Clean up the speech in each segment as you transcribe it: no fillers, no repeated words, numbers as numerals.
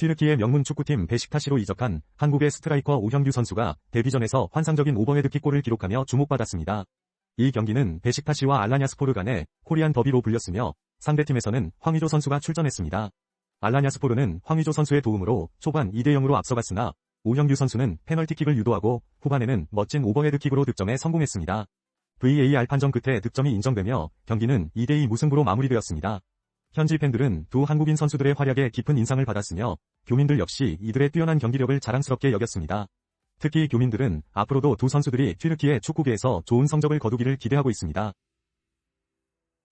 튀르키예 명문 축구팀 베식타시로 이적한 한국의 스트라이커 오형규 선수가 데뷔전에서 환상적인 오버헤드킥골을 기록하며 주목받았습니다. 이 경기는 베식타시와 알라냐스포르 간의 코리안 더비로 불렸으며 상대팀에서는 황의조 선수가 출전했습니다. 알라냐스포르는 황의조 선수의 도움으로 초반 2대0으로 앞서갔으나 오형규 선수는 페널티킥을 유도하고 후반에는 멋진 오버헤드킥으로 득점에 성공했습니다. VAR 판정 끝에 득점이 인정되며 경기는 2대2 무승부로 마무리되었습니다. 현지 팬들은 두 한국인 선수들의 활약에 깊은 인상을 받았으며 교민들 역시 이들의 뛰어난 경기력을 자랑스럽게 여겼습니다. 특히 교민들은 앞으로도 두 선수들이 튀르키예 축구계에서 좋은 성적을 거두기를 기대하고 있습니다.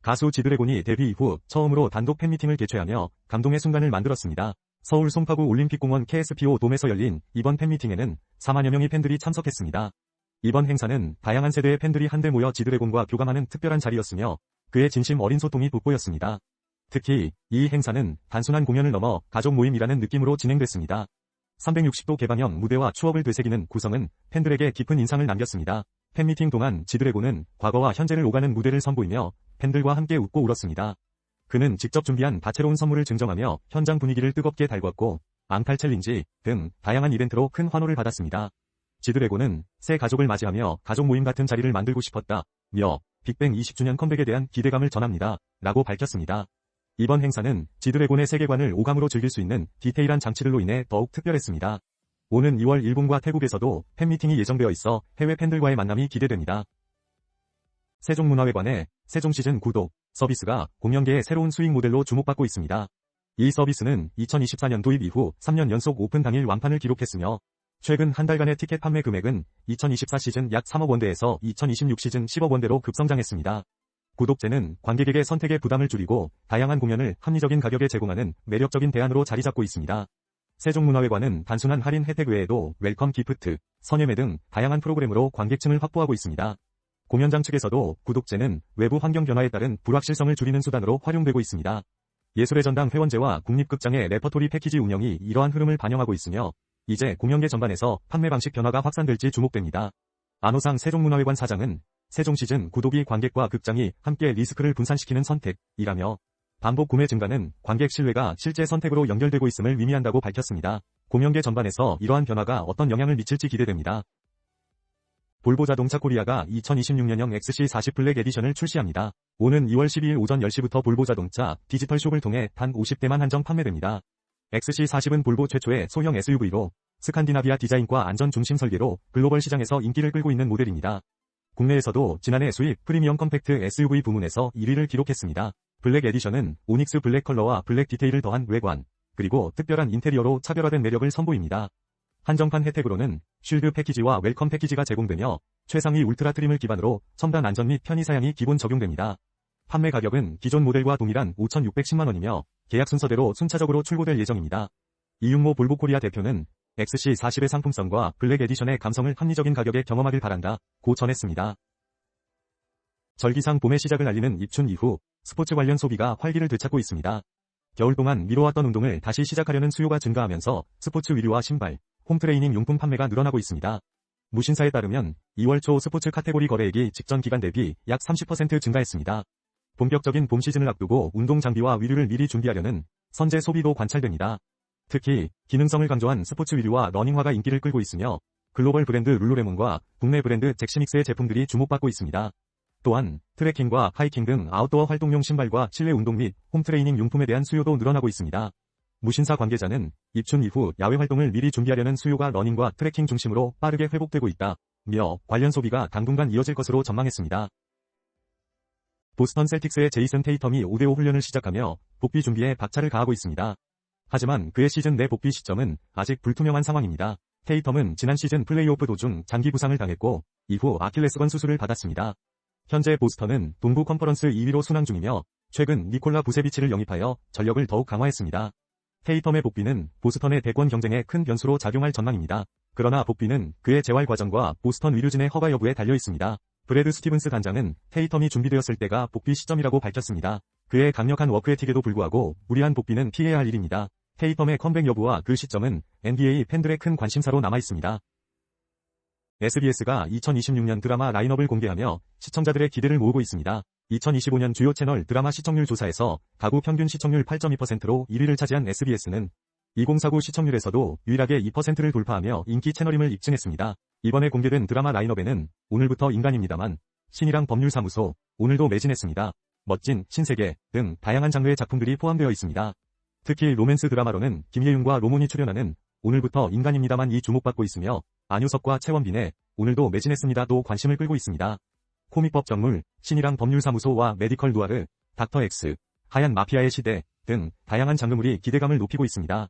가수 지드래곤이 데뷔 이후 처음으로 단독 팬미팅을 개최하며 감동의 순간을 만들었습니다. 서울 송파구 올림픽공원 KSPO 돔에서 열린 이번 팬미팅에는 4만여 명의 팬들이 참석했습니다. 이번 행사는 다양한 세대의 팬들이 한데 모여 지드래곤과 교감하는 특별한 자리였으며 그의 진심 어린 소통이 돋보였습니다. 특히 이 행사는 단순한 공연을 넘어 가족 모임이라는 느낌으로 진행됐습니다. 360도 개방형 무대와 추억을 되새기는 구성은 팬들에게 깊은 인상을 남겼습니다. 팬미팅 동안 지드래곤은 과거와 현재를 오가는 무대를 선보이며 팬들과 함께 웃고 울었습니다. 그는 직접 준비한 다채로운 선물을 증정하며 현장 분위기를 뜨겁게 달궜고 앙탈 챌린지 등 다양한 이벤트로 큰 환호를 받았습니다. 지드래곤은 새 가족을 맞이하며 가족 모임 같은 자리를 만들고 싶었다며 빅뱅 20주년 컴백에 대한 기대감을 전합니다. 라고 밝혔습니다. 이번 행사는 지드래곤의 세계관을 오감으로 즐길 수 있는 디테일한 장치들로 인해 더욱 특별했습니다. 오는 2월 일본과 태국에서도 팬미팅이 예정되어 있어 해외 팬들과의 만남이 기대됩니다. 세종문화회관의 세종시즌 구독 서비스가 공연계의 새로운 수익 모델로 주목받고 있습니다. 이 서비스는 2024년 도입 이후 3년 연속 오픈 당일 완판을 기록했으며 최근 한 달간의 티켓 판매 금액은 2024 시즌 약 3억 원대에서 2026 시즌 10억 원대로 급성장했습니다. 구독제는 관객에게 선택의 부담을 줄이고 다양한 공연을 합리적인 가격에 제공하는 매력적인 대안으로 자리 잡고 있습니다. 세종문화회관은 단순한 할인 혜택 외에도 웰컴 기프트, 선예매 등 다양한 프로그램으로 관객층을 확보하고 있습니다. 공연장 측에서도 구독제는 외부 환경 변화에 따른 불확실성을 줄이는 수단으로 활용되고 있습니다. 예술의 전당 회원제와 국립극장의 레퍼토리 패키지 운영이 이러한 흐름을 반영하고 있으며 이제 공연계 전반에서 판매 방식 변화가 확산될지 주목됩니다. 안호상 세종문화회관 사장은 세종시즌 구독이 관객과 극장이 함께 리스크를 분산시키는 선택이라며 반복 구매 증가는 관객 신뢰가 실제 선택으로 연결되고 있음을 의미한다고 밝혔습니다. 공연계 전반에서 이러한 변화가 어떤 영향을 미칠지 기대됩니다. 볼보 자동차 코리아가 2026년형 XC40 블랙 에디션을 출시합니다. 오는 2월 12일 오전 10시부터 볼보 자동차 디지털숍을 통해 단 50대만 한정 판매됩니다. XC40은 볼보 최초의 소형 SUV로 스칸디나비아 디자인과 안전 중심 설계로 글로벌 시장에서 인기를 끌고 있는 모델입니다. 국내에서도 지난해 수입 프리미엄 컴팩트 SUV 부문에서 1위를 기록했습니다. 블랙 에디션은 오닉스 블랙 컬러와 블랙 디테일을 더한 외관, 그리고 특별한 인테리어로 차별화된 매력을 선보입니다. 한정판 혜택으로는 쉴드 패키지와 웰컴 패키지가 제공되며 최상위 울트라 트림을 기반으로 첨단 안전 및 편의 사양이 기본 적용됩니다. 판매 가격은 기존 모델과 동일한 5,610만 원이며 계약 순서대로 순차적으로 출고될 예정입니다. 이윤모 볼보 코리아 대표는 XC40의 상품성과 블랙 에디션의 감성을 합리적인 가격에 경험하길 바란다 고 전했습니다. 절기상 봄의 시작을 알리는 입춘 이후 스포츠 관련 소비가 활기를 되찾고 있습니다. 겨울 동안 미뤄왔던 운동을 다시 시작하려는 수요가 증가하면서 스포츠 의류와 신발, 홈트레이닝 용품 판매가 늘어나고 있습니다. 무신사에 따르면 2월 초 스포츠 카테고리 거래액이 직전 기간 대비 약 30% 증가했습니다. 본격적인 봄 시즌을 앞두고 운동 장비와 의류를 미리 준비하려는 선제 소비도 관찰됩니다. 특히 기능성을 강조한 스포츠 의류와 러닝화가 인기를 끌고 있으며 글로벌 브랜드 룰루레몬과 국내 브랜드 잭스믹스의 제품들이 주목받고 있습니다. 또한 트레킹과 하이킹 등 아웃도어 활동용 신발과 실내 운동 및 홈트레이닝 용품에 대한 수요도 늘어나고 있습니다. 무신사 관계자는 입춘 이후 야외 활동을 미리 준비하려는 수요가 러닝과 트레킹 중심으로 빠르게 회복되고 있다며 관련 소비가 당분간 이어질 것으로 전망했습니다. 보스턴 셀틱스의 제이슨 테이텀이 5대5 훈련을 시작하며 복귀 준비에 박차를 가하고 있습니다. 하지만 그의 시즌 내 복귀 시점은 아직 불투명한 상황입니다. 테이텀은 지난 시즌 플레이오프 도중 장기 부상을 당했고 이후 아킬레스건 수술을 받았습니다. 현재 보스턴은 동부 컨퍼런스 2위로 순항 중이며 최근 니콜라 부세비치를 영입하여 전력을 더욱 강화했습니다. 테이텀의 복귀는 보스턴의 대권 경쟁에 큰 변수로 작용할 전망입니다. 그러나 복귀는 그의 재활 과정과 보스턴 의료진의 허가 여부에 달려 있습니다. 브래드 스티븐스 단장은 테이텀이 준비되었을 때가 복귀 시점이라고 밝혔습니다. 그의 강력한 워크에틱에도 불구하고 무리한 복귀는 피해야 할 일입니다. 테이텀의 컴백 여부와 그 시점은 NBA 팬들의 큰 관심사로 남아있습니다. SBS가 2026년 드라마 라인업을 공개하며 시청자들의 기대를 모으고 있습니다. 2025년 주요 채널 드라마 시청률 조사에서 가구 평균 시청률 8.2%로 1위를 차지한 SBS는 2049 시청률에서도 유일하게 2%를 돌파하며 인기 채널임을 입증했습니다. 이번에 공개된 드라마 라인업에는 오늘부터 인간입니다만, 신이랑 법률사무소, 오늘도 매진했습니다. 멋진 신세계 등 다양한 장르의 작품들이 포함되어 있습니다. 특히 로맨스 드라마로는 김예윤과 로몬이 출연하는 오늘부터 인간입니다만이 주목받고 있으며 안효석과 최원빈의 오늘도 매진했습니다도 관심을 끌고 있습니다. 코믹법 전물, 신이랑 법률사무소와 메디컬 누아르, 닥터 X, 하얀 마피아의 시대 등 다양한 장르물이 기대감을 높이고 있습니다.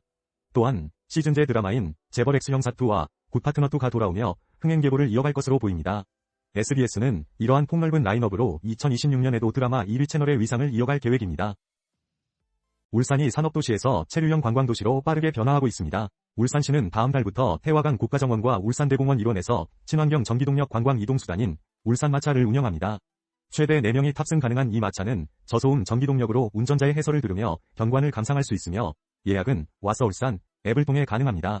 또한 시즌제 드라마인 재벌 X 형사2와 굿파트너2가 돌아오며 흥행계보를 이어갈 것으로 보입니다. SBS는 이러한 폭넓은 라인업으로 2026년에도 드라마 1위 채널의 위상을 이어갈 계획입니다. 울산이 산업도시에서 체류형 관광도시로 빠르게 변화하고 있습니다. 울산시는 다음 달부터 태화강 국가정원과 울산대공원 일원에서 친환경 전기동력 관광 이동수단인 울산마차를 운영합니다. 최대 4명이 탑승 가능한 이 마차는 저소음 전기동력으로 운전자의 해설을 들으며 경관을 감상할 수 있으며 예약은 와서 울산 앱을 통해 가능합니다.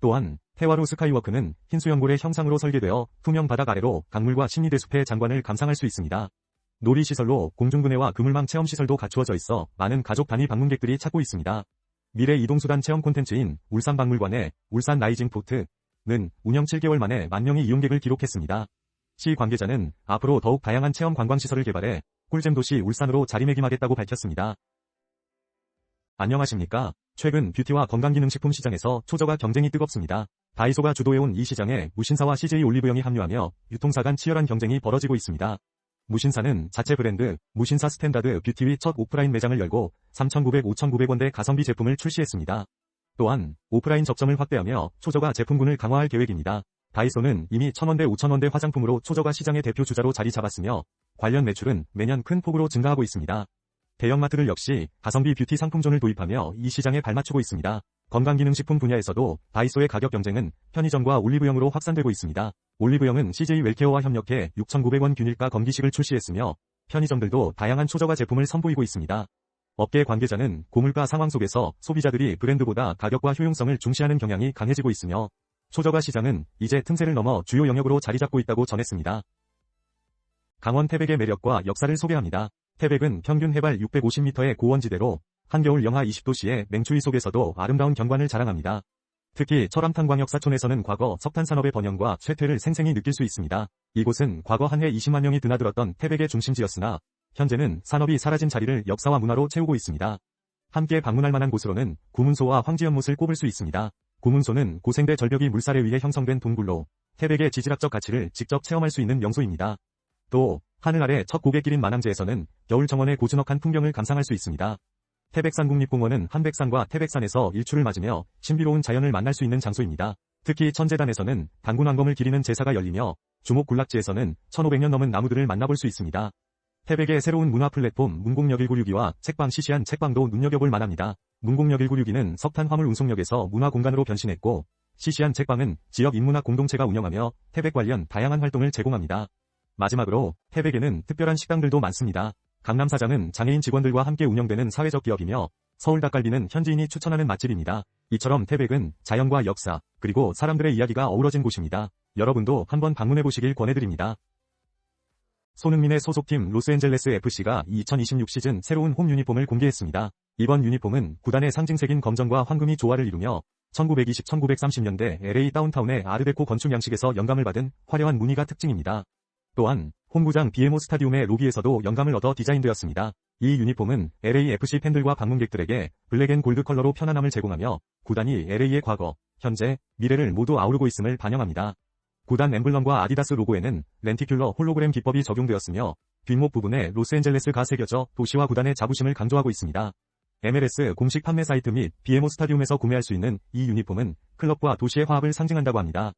또한 태화로 스카이워크는 흰수연골의 형상으로 설계되어 투명 바닥 아래로 강물과 신리대숲의 장관을 감상할 수 있습니다. 놀이시설로 공중분해와 그물망 체험시설도 갖추어져 있어 많은 가족 단위 방문객들이 찾고 있습니다. 미래 이동수단 체험 콘텐츠인 울산박물관의 울산 라이징 포트는 운영 7개월 만에 10,000명이 이용객을 기록했습니다. 시 관계자는 앞으로 더욱 다양한 체험 관광시설을 개발해 꿀잼 도시 울산으로 자리매김하겠다고 밝혔습니다. 안녕하십니까? 최근 뷰티와 건강기능식품 시장에서 초저가 경쟁이 뜨겁습니다. 다이소가 주도해온 이 시장에 무신사와 CJ 올리브영이 합류하며 유통사 간 치열한 경쟁이 벌어지고 있습니다. 무신사는 자체 브랜드 무신사 스탠다드 뷰티의 첫 오프라인 매장을 열고 3,900, 5,900원대 가성비 제품을 출시했습니다. 또한 오프라인 접점을 확대하며 초저가 제품군을 강화할 계획입니다. 다이소는 이미 1,000원대, 5,000원대 화장품으로 초저가 시장의 대표 주자로 자리 잡았으며 관련 매출은 매년 큰 폭으로 증가하고 있습니다. 대형마트들 역시 가성비 뷰티 상품존을 도입하며 이 시장에 발맞추고 있습니다. 건강기능식품 분야에서도 다이소의 가격 경쟁은 편의점과 올리브영으로 확산되고 있습니다. 올리브영은 CJ 웰케어와 협력해 6,900원 균일가 건기식을 출시했으며 편의점들도 다양한 초저가 제품을 선보이고 있습니다. 업계 관계자는 고물가 상황 속에서 소비자들이 브랜드보다 가격과 효용성을 중시하는 경향이 강해지고 있으며 초저가 시장은 이제 틈새를 넘어 주요 영역으로 자리 잡고 있다고 전했습니다. 강원 태백의 매력과 역사를 소개합니다. 태백은 평균 해발 650m의 고원지대로 한겨울 영하 20도 시의 맹추위 속에서도 아름다운 경관을 자랑합니다. 특히 철암탄광역사촌에서는 과거 석탄산업의 번영과 쇠퇴를 생생히 느낄 수 있습니다. 이곳은 과거 한 해 20만 명이 드나들었던 태백의 중심지였으나 현재는 산업이 사라진 자리를 역사와 문화로 채우고 있습니다. 함께 방문할 만한 곳으로는 구문소와 황지연못을 꼽을 수 있습니다. 구문소는 고생대 절벽이 물살에 의해 형성된 동굴로 태백의 지질학적 가치를 직접 체험할 수 있는 명소입니다. 또 하늘 아래 첫 고갯길인 만항제에서는 겨울 정원의 고즈넉한 풍경을 감상할 수 있습니다. 태백산 국립공원은 한백산과 태백산에서 일출을 맞으며 신비로운 자연을 만날 수 있는 장소입니다. 특히 천재단에서는 단군왕검을 기리는 제사가 열리며 주목군락지에서는 1,500년 넘은 나무들을 만나볼 수 있습니다. 태백의 새로운 문화 플랫폼 문곡역 196.2와 책방 시시한 책방도 눈여겨볼 만합니다. 문곡역 196.2는 석탄 화물 운송역에서 문화공간으로 변신했고 시시한 책방은 지역 인문학 공동체가 운영하며 태백 관련 다양한 활동을 제공합니다. 마지막으로 태백에는 특별한 식당들도 많습니다. 강남사장은 장애인 직원들과 함께 운영되는 사회적 기업이며 서울 닭갈비는 현지인이 추천하는 맛집입니다. 이처럼 태백은 자연과 역사, 그리고 사람들의 이야기가 어우러진 곳입니다. 여러분도 한번 방문해보시길 권해드립니다. 손흥민의 소속팀 로스앤젤레스 FC가 2026 시즌 새로운 홈 유니폼을 공개했습니다. 이번 유니폼은 구단의 상징색인 검정과 황금이 조화를 이루며 1920-1930년대 LA 다운타운의 아르데코 건축 양식에서 영감을 받은 화려한 무늬가 특징입니다. 또한 홈구장 BMO 스타디움의 로비에서도 영감을 얻어 디자인되었습니다. 이 유니폼은 LAFC 팬들과 방문객들에게 블랙 앤 골드 컬러로 편안함을 제공하며 구단이 LA의 과거, 현재, 미래를 모두 아우르고 있음을 반영합니다. 구단 엠블럼과 아디다스 로고에는 렌티큘러 홀로그램 기법이 적용되었으며 뒷목 부분에 로스앤젤레스가 새겨져 도시와 구단의 자부심을 강조하고 있습니다. MLS 공식 판매 사이트 및 BMO 스타디움에서 구매할 수 있는 이 유니폼은 클럽과 도시의 화합을 상징한다고 합니다.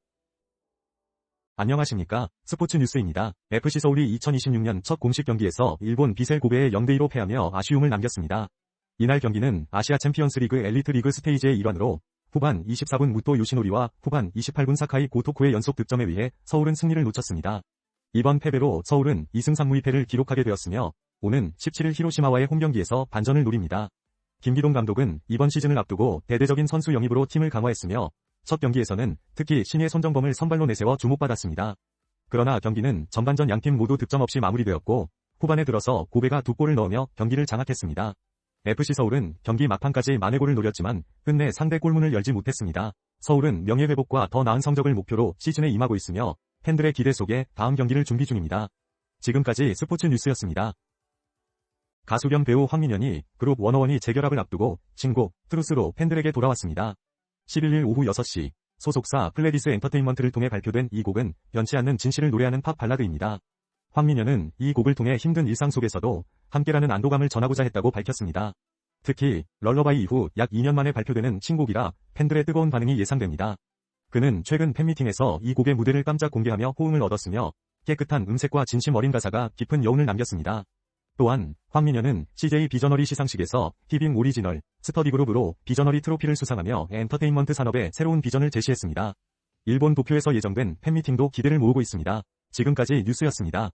안녕하십니까? 스포츠 뉴스입니다. FC 서울이 2026년 첫 공식 경기에서 일본 비셀 고베에 0대2로 패하며 아쉬움을 남겼습니다. 이날 경기는 아시아 챔피언스 리그 엘리트 리그 스테이지의 일환으로 후반 24분 무토 요시노리와 후반 28분 사카이 고토쿠의 연속 득점에 의해 서울은 승리를 놓쳤습니다. 이번 패배로 서울은 2승 3무이패를 기록하게 되었으며 오는 17일 히로시마와의 홈경기에서 반전을 노립니다. 김기동 감독은 이번 시즌을 앞두고 대대적인 선수 영입으로 팀을 강화했으며 첫 경기에서는 특히 신예 손정범을 선발로 내세워 주목받았습니다. 그러나 경기는 전반전 양팀 모두 득점 없이 마무리되었고 후반에 들어서 고베가 2골을 넣으며 경기를 장악했습니다. FC 서울은 경기 막판까지 만회골을 노렸지만 끝내 상대 골문을 열지 못했습니다. 서울은 명예회복과 더 나은 성적을 목표로 시즌에 임하고 있으며 팬들의 기대 속에 다음 경기를 준비 중입니다. 지금까지 스포츠 뉴스였습니다. 가수 겸 배우 황민현이 그룹 워너원이 재결합을 앞두고 신곡 트루스로 팬들에게 돌아왔습니다. 11일 오후 6시 소속사 플레디스 엔터테인먼트를 통해 발표된 이 곡은 변치 않는 진실을 노래하는 팝 발라드입니다. 황민현은 이 곡을 통해 힘든 일상 속에서도 함께라는 안도감을 전하고자 했다고 밝혔습니다. 특히 럴러바이 이후 약 2년 만에 발표되는 신곡이라 팬들의 뜨거운 반응이 예상됩니다. 그는 최근 팬미팅에서 이 곡의 무대를 깜짝 공개하며 호응을 얻었으며 깨끗한 음색과 진심 어린 가사가 깊은 여운을 남겼습니다. 또한 황민현은 CJ 비저너리 시상식에서 히빙 오리지널 스터디 그룹으로 비저너리 트로피를 수상하며 엔터테인먼트 산업에 새로운 비전을 제시했습니다. 일본 도쿄에서 예정된 팬미팅도 기대를 모으고 있습니다. 지금까지 뉴스였습니다.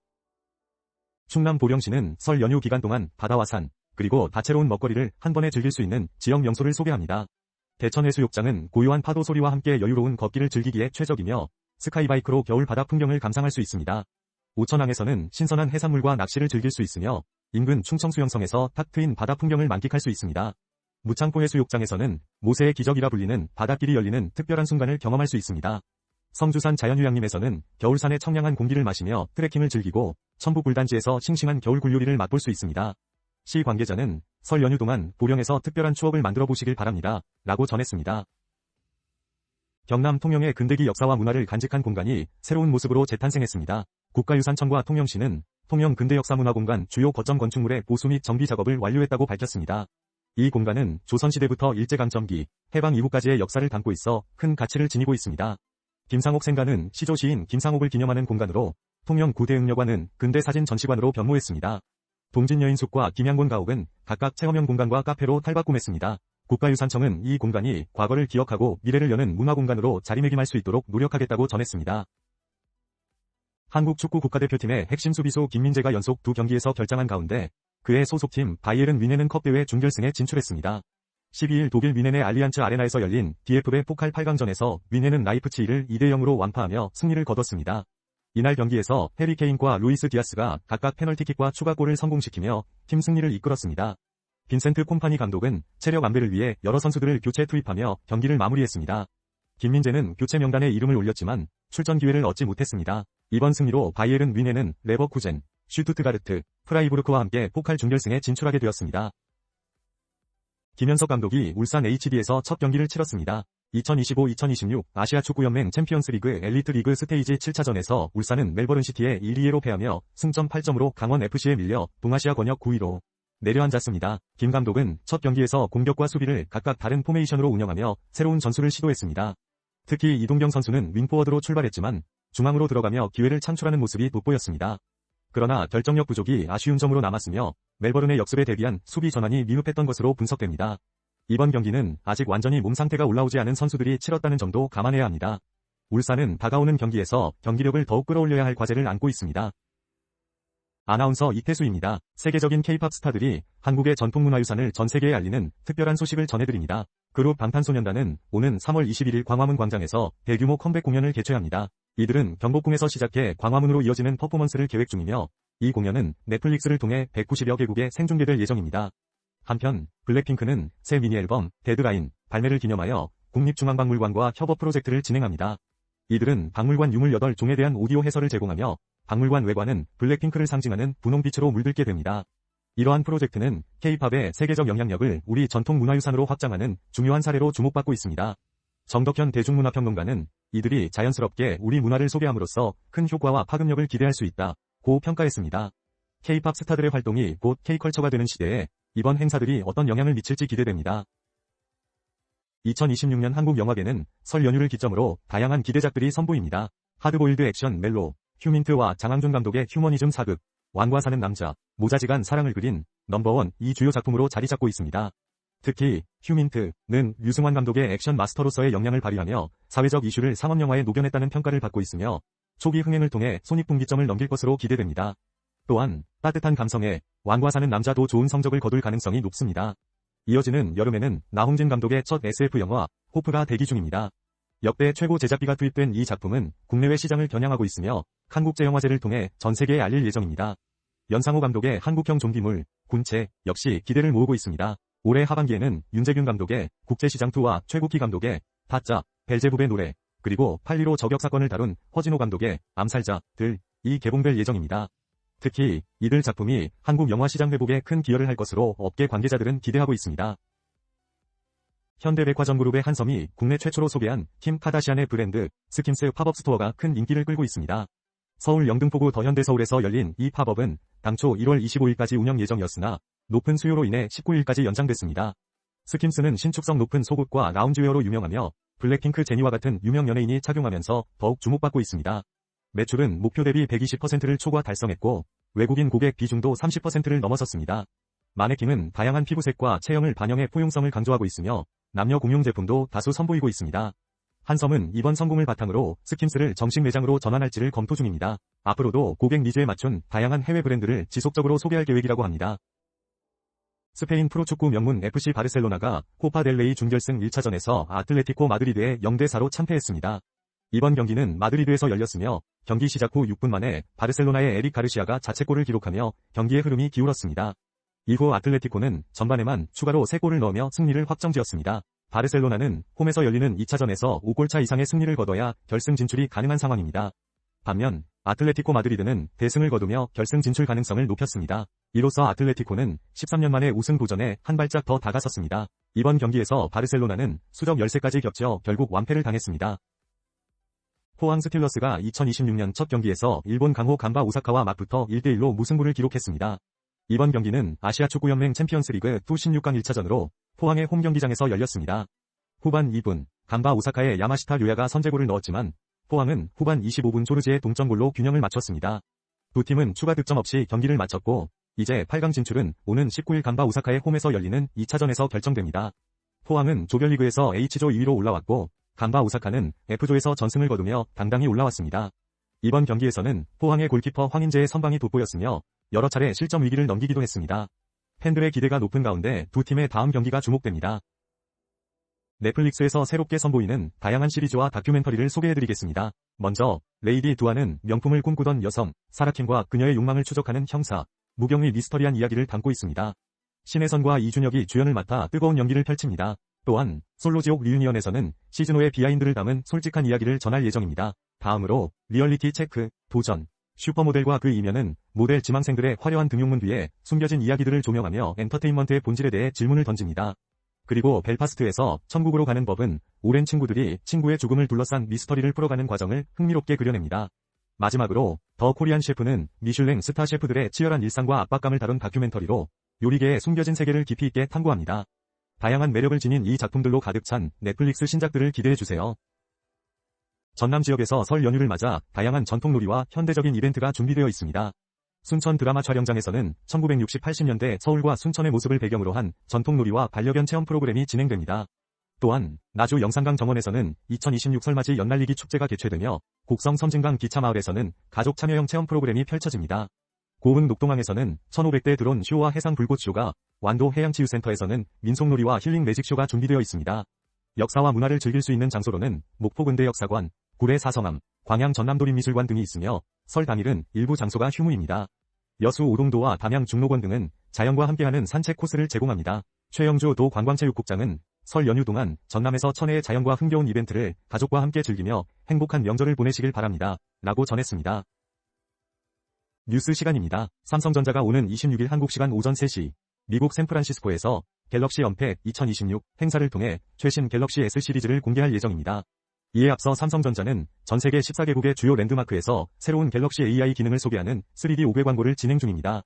충남 보령시는 설 연휴 기간 동안 바다와 산, 그리고 다채로운 먹거리를 한 번에 즐길 수 있는 지역 명소를 소개합니다. 대천해수욕장은 고요한 파도 소리와 함께 여유로운 걷기를 즐기기에 최적이며 스카이바이크로 겨울 바다 풍경을 감상할 수 있습니다. 오천항에서는 신선한 해산물과 낚시를 즐길 수 있으며 인근 충청수영성에서 탁 트인 바다 풍경을 만끽할 수 있습니다. 무창포 해수욕장에서는 모세의 기적이라 불리는 바닷길이 열리는 특별한 순간을 경험할 수 있습니다. 성주산 자연휴양림에서는 겨울산의 청량한 공기를 마시며 트레킹을 즐기고 천부굴단지에서 싱싱한 겨울 굴요리를 맛볼 수 있습니다. 시 관계자는 설 연휴 동안 보령에서 특별한 추억을 만들어 보시길 바랍니다. 라고 전했습니다. 경남 통영의 근대기 역사와 문화를 간직한 공간이 새로운 모습으로 재탄생했습니다. 국가유산청과 통영시는 통영 근대역사문화공간 주요 거점 건축물의 보수 및 정비 작업을 완료했다고 밝혔습니다. 이 공간은 조선시대부터 일제강점기, 해방 이후까지의 역사를 담고 있어 큰 가치를 지니고 있습니다. 김상옥 생가는 시조 시인 김상옥을 기념하는 공간으로 통영 구대응려관은 근대사진 전시관으로 변모했습니다. 동진여인숙과 김양곤 가옥은 각각 체험형 공간과 카페로 탈바꿈했습니다. 국가유산청은 이 공간이 과거를 기억하고 미래를 여는 문화공간으로 자리매김할 수 있도록 노력하겠다고 전했습니다. 한국 축구 국가대표팀의 핵심 수비수 김민재가 연속 2경기에서 결장한 가운데 그의 소속팀 바이에른 뮌헨은 컵 대회 준결승에 진출했습니다. 12일 독일 뮌헨의 알리안츠 아레나에서 열린 DFB 포칼 8강전에서 뮌헨은 라이프치히를 2대0으로 완파하며 승리를 거뒀습니다. 이날 경기에서 해리 케인과 루이스 디아스가 각각 페널티킥과 추가골을 성공시키며 팀 승리를 이끌었습니다. 빈센트 콤파니 감독은 체력 안배를 위해 여러 선수들을 교체 투입하며 경기를 마무리했습니다. 김민재는 교체 명단에 이름을 올렸지만 출전 기회를 얻지 못했습니다. 이번 승리로 바이에른 뮌헨은 레버쿠젠, 슈투트가르트, 프라이부르크와 함께 포칼 준결승에 진출하게 되었습니다. 김현석 감독이 울산 HD에서 첫 경기를 치렀습니다. 2025-2026 아시아 축구연맹 챔피언스리그 엘리트리그 스테이지 7차전에서 울산은 멜버른시티에 1-2로 패하며 승점 8점으로 강원FC에 밀려 동아시아 권역 9위로 내려앉았습니다. 김 감독은 첫 경기에서 공격과 수비를 각각 다른 포메이션으로 운영하며 새로운 전술을 시도했습니다. 특히 이동경 선수는 윙포워드로 출발했지만 중앙으로 들어가며 기회를 창출하는 모습이 돋보였습니다. 그러나 결정력 부족이 아쉬운 점으로 남았으며 멜버른의 역습에 대비한 수비 전환이 미흡했던 것으로 분석됩니다. 이번 경기는 아직 완전히 몸 상태가 올라오지 않은 선수들이 치렀다는 점도 감안해야 합니다. 울산은 다가오는 경기에서 경기력을 더욱 끌어올려야 할 과제를 안고 있습니다. 아나운서 이태수입니다. 세계적인 K-팝 스타들이 한국의 전통문화유산을 전 세계에 알리는 특별한 소식을 전해드립니다. 그룹 방탄소년단은 오는 3월 21일 광화문 광장에서 대규모 컴백 공연을 개최합니다. 이들은 경복궁에서 시작해 광화문으로 이어지는 퍼포먼스를 계획 중이며 이 공연은 넷플릭스를 통해 190여 개국에 생중계될 예정입니다. 한편 블랙핑크는 새 미니 앨범 데드라인 발매를 기념하여 국립중앙박물관과 협업 프로젝트를 진행합니다. 이들은 박물관 유물 8종에 대한 오디오 해설을 제공하며 박물관 외관은 블랙핑크를 상징하는 분홍빛으로 물들게 됩니다. 이러한 프로젝트는 K-팝의 세계적 영향력을 우리 전통 문화유산으로 확장하는 중요한 사례로 주목받고 있습니다. 정덕현 대중문화평론가는 이들이 자연스럽게 우리 문화를 소개함으로써 큰 효과와 파급력을 기대할 수 있다고 평가했습니다. K-팝 스타들의 활동이 곧 K-컬처가 되는 시대에 이번 행사들이 어떤 영향을 미칠지 기대됩니다. 2026년 한국 영화계는 설 연휴를 기점으로 다양한 기대작들이 선보입니다. 하드보일드 액션 멜로, 휴민트와 장항준 감독의 휴머니즘 사극, 왕과 사는 남자, 모자지간 사랑을 그린 넘버원 이 주요 작품으로 자리 잡고 있습니다. 특히 휴민트는 류승환 감독의 액션 마스터로서의 역량을 발휘하며 사회적 이슈를 상업영화에 녹여냈다는 평가를 받고 있으며 초기 흥행을 통해 손익분기점을 넘길 것으로 기대됩니다. 또한 따뜻한 감성의 왕과 사는 남자도 좋은 성적을 거둘 가능성이 높습니다. 이어지는 여름에는 나홍진 감독의 첫 SF 영화 호프가 대기 중입니다. 역대 최고 제작비가 투입된 이 작품은 국내외 시장을 겨냥하고 있으며 한국제영화제를 통해 전 세계에 알릴 예정입니다. 연상호 감독의 한국형 좀비물 군체 역시 기대를 모으고 있습니다. 올해 하반기에는 윤재균 감독의 국제시장2와 최국희 감독의 타짜, 벨제부베 노래, 그리고 8.15 저격 사건을 다룬 허진호 감독의 암살자들이 개봉될 예정입니다. 특히 이들 작품이 한국 영화 시장 회복에 큰 기여를 할 것으로 업계 관계자들은 기대하고 있습니다. 현대백화점그룹의 한섬이 국내 최초로 소개한 킴 카다시안의 브랜드 스킴스 팝업 스토어가 큰 인기를 끌고 있습니다. 서울 영등포구 더현대서울에서 열린 이 팝업은 당초 1월 25일까지 운영 예정이었으나 높은 수요로 인해 19일까지 연장됐습니다. 스킴스는 신축성 높은 속옷과 라운지웨어로 유명하며 블랙핑크 제니와 같은 유명 연예인이 착용하면서 더욱 주목받고 있습니다. 매출은 목표 대비 120%를 초과 달성했고 외국인 고객 비중도 30%를 넘어섰습니다. 마네킹은 다양한 피부색과 체형을 반영해 포용성을 강조하고 있으며 남녀 공용 제품도 다수 선보이고 있습니다. 한섬은 이번 성공을 바탕으로 스킴스를 정식 매장으로 전환할지를 검토 중입니다. 앞으로도 고객 니즈에 맞춘 다양한 해외 브랜드를 지속적으로 소개할 계획이라고 합니다. 스페인 프로축구 명문 FC 바르셀로나가 코파 델 레이 준결승 1차전에서 아틀레티코 마드리드에 0대4로 참패했습니다. 이번 경기는 마드리드에서 열렸으며 경기 시작 후 6분 만에 바르셀로나의 에릭 가르시아가 자책골을 기록하며 경기의 흐름이 기울었습니다. 이후 아틀레티코는 전반에만 추가로 3골을 넣으며 승리를 확정지었습니다. 바르셀로나는 홈에서 열리는 2차전에서 5골차 이상의 승리를 거둬야 결승 진출이 가능한 상황입니다. 반면 아틀레티코 마드리드는 대승을 거두며 결승 진출 가능성을 높였습니다. 이로써 아틀레티코는 13년 만에 우승 도전에 한 발짝 더 다가섰습니다. 이번 경기에서 바르셀로나는 수적 열세까지 겹쳐 결국 완패를 당했습니다. 포항 스틸러스가 2026년 첫 경기에서 일본 강호 간바 오사카와 맞붙어 1대1로 무승부를 기록했습니다. 이번 경기는 아시아축구연맹 챔피언스리그 2 16강 1차전으로 포항의 홈경기장에서 열렸습니다. 후반 2분, 간바 오사카의 야마시타 료야가 선제골을 넣었지만 포항은 후반 25분 조르지의 동점골로 균형을 맞췄습니다. 두 팀은 추가 득점 없이 경기를 마쳤고 이제 8강 진출은 오는 19일 간바 오사카의 홈에서 열리는 2차전에서 결정됩니다. 포항은 조별리그에서 H조 2위로 올라왔고 간바 오사카는 F조에서 전승을 거두며 당당히 올라왔습니다. 이번 경기에서는 포항의 골키퍼 황인재의 선방이 돋보였으며 여러 차례 실점 위기를 넘기기도 했습니다. 팬들의 기대가 높은 가운데 두 팀의 다음 경기가 주목됩니다. 넷플릭스에서 새롭게 선보이는 다양한 시리즈와 다큐멘터리를 소개해드리겠습니다. 먼저 레이디 두아는 명품을 꿈꾸던 여성 사라킴과 그녀의 욕망을 추적하는 형사 무경의 미스터리한 이야기를 담고 있습니다. 신혜선과 이준혁이 주연을 맡아 뜨거운 연기를 펼칩니다. 또한 솔로지옥 리유니언에서는 시즌5의 비하인드를 담은 솔직한 이야기를 전할 예정입니다. 다음으로 리얼리티 체크 도전 슈퍼모델과 그 이면은 모델 지망생들의 화려한 등용문 뒤에 숨겨진 이야기들을 조명하며 엔터테인먼트의 본질에 대해 질문을 던집니다. 그리고 벨파스트에서 천국으로 가는 법은 오랜 친구들이 친구의 죽음을 둘러싼 미스터리를 풀어가는 과정을 흥미롭게 그려냅니다. 마지막으로 더 코리안 셰프는 미슐랭 스타 셰프들의 치열한 일상과 압박감을 다룬 다큐멘터리로 요리계의 숨겨진 세계를 깊이 있게 탐구합니다. 다양한 매력을 지닌 이 작품들로 가득 찬 넷플릭스 신작들을 기대해주세요. 전남 지역에서 설 연휴를 맞아 다양한 전통놀이와 현대적인 이벤트가 준비되어 있습니다. 순천 드라마 촬영장에서는 1960-80년대 서울과 순천의 모습을 배경으로 한 전통놀이와 반려견 체험 프로그램이 진행됩니다. 또한 나주 영산강 정원에서는 2026 설맞이 연날리기 축제가 개최되며 곡성 섬진강 기차마을에서는 가족 참여형 체험 프로그램이 펼쳐집니다. 고흥 녹동항에서는 1500대 드론 쇼와 해상 불꽃 쇼가, 완도 해양치유센터에서는 민속놀이와 힐링 매직쇼가 준비되어 있습니다. 역사와 문화를 즐길 수 있는 장소로는 목포근대역사관, 구례 사성암, 광양 전남도립미술관 등이 있으며 설 당일은 일부 장소가 휴무입니다. 여수 오동도와 담양 중록원 등은 자연과 함께하는 산책 코스를 제공합니다. 최영주 도 관광체육국장은 설 연휴 동안 전남에서 천혜의 자연과 흥겨운 이벤트를 가족과 함께 즐기며 행복한 명절을 보내시길 바랍니다. 라고 전했습니다. 뉴스 시간입니다. 삼성전자가 오는 26일 한국시간 오전 3시 미국 샌프란시스코에서 갤럭시 언팩 2026 행사를 통해 최신 갤럭시 S 시리즈를 공개할 예정입니다. 이에 앞서 삼성전자는 전 세계 14개국의 주요 랜드마크에서 새로운 갤럭시 AI 기능을 소개하는 3D 5개 광고를 진행 중입니다.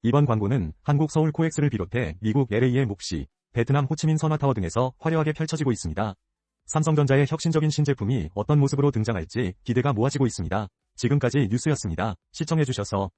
이번 광고는 한국 서울 코엑스를 비롯해 미국 LA의 몫이, 베트남 호치민 선화타워 등에서 화려하게 펼쳐지고 있습니다. 삼성전자의 혁신적인 신제품이 어떤 모습으로 등장할지 기대가 모아지고 있습니다. 지금까지 뉴스였습니다. 시청해주셔서